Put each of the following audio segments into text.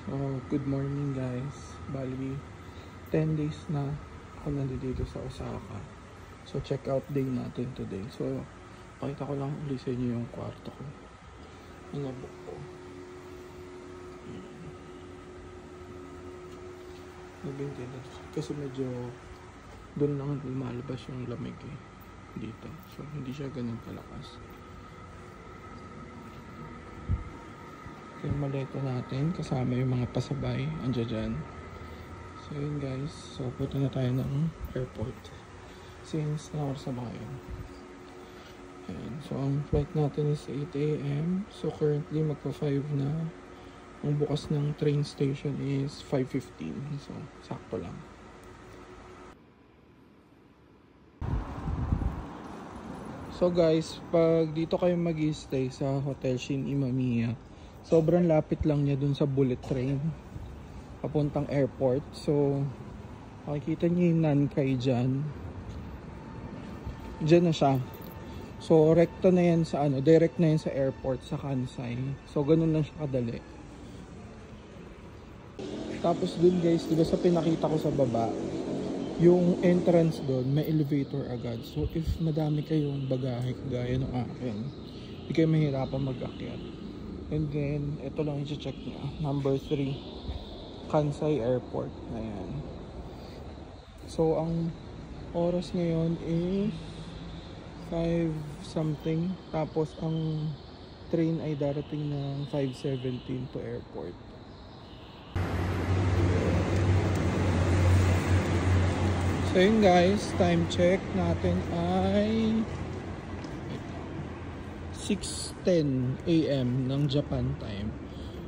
So, good morning guys. Bali, 10 days na ako nandito sa Osaka. So, check out day natin today. So, pakita ko lang ulit sa inyo yung kwarto ko. Yung nabuk ko. Kasi medyo doon lang lumalabas yung lamig dito. So, hindi siya ganun kalakas. Yung maleta natin kasama yung mga pasabay andyan dyan. So yun guys, so punta na tayo ng airport since na oras na ba yun. Ayan. So ang flight natin is 8 AM. So currently magpa 5 na. Ang bukas ng train station is 5:15. So sakto lang. So guys, pag dito kayo mag-stay sa Hotel Shin Imamiya, sobrang lapit lang niya dun sa bullet train papuntang airport. So makikita niyo yung Nankai dyan na siya. So rekta na yan sa direct na yan sa airport sa Kansai. So ganun lang siya kadali. Tapos dun guys, diba sa pinakita ko sa baba, yung entrance dun may elevator agad. So if madami kayong bagahe gaya ng akin, hindi kayo mahirapan mag-akyat. And then, ito lang i-check niya. Number 3, Kansai Airport. Ayan. So, ang oras ngayon is 5 something. Tapos, ang train ay darating ng 5:17 to airport. So, yun guys. Time check natin ay 6:10 AM ng Japan time.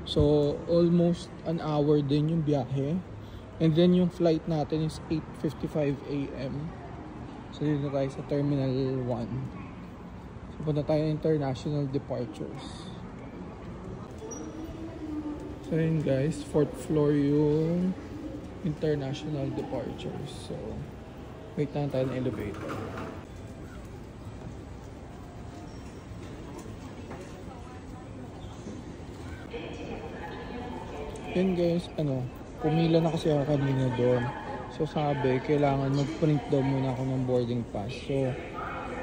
So almost an hour din yung biyahe. And then yung flight natin is 8:55 AM. So dito tayo sa Terminal 1. So punta tayo international departures. So yun guys, 4th floor yung international departures. So wait na tayo ng elevator. Yun guys, pumila na kasi ako kanina doon. So sabi, kailangan mag-print daw muna ako ng boarding pass. So,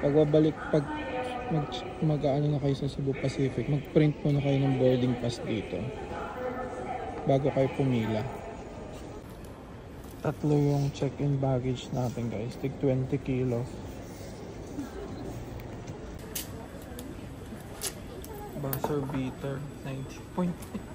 pag na kayo sa Cebu Pacific, mag-print muna kayo ng boarding pass dito bago kayo pumila. 3 yung check-in baggage natin guys, tig 20 kilos. Buzzer beater, 90.8.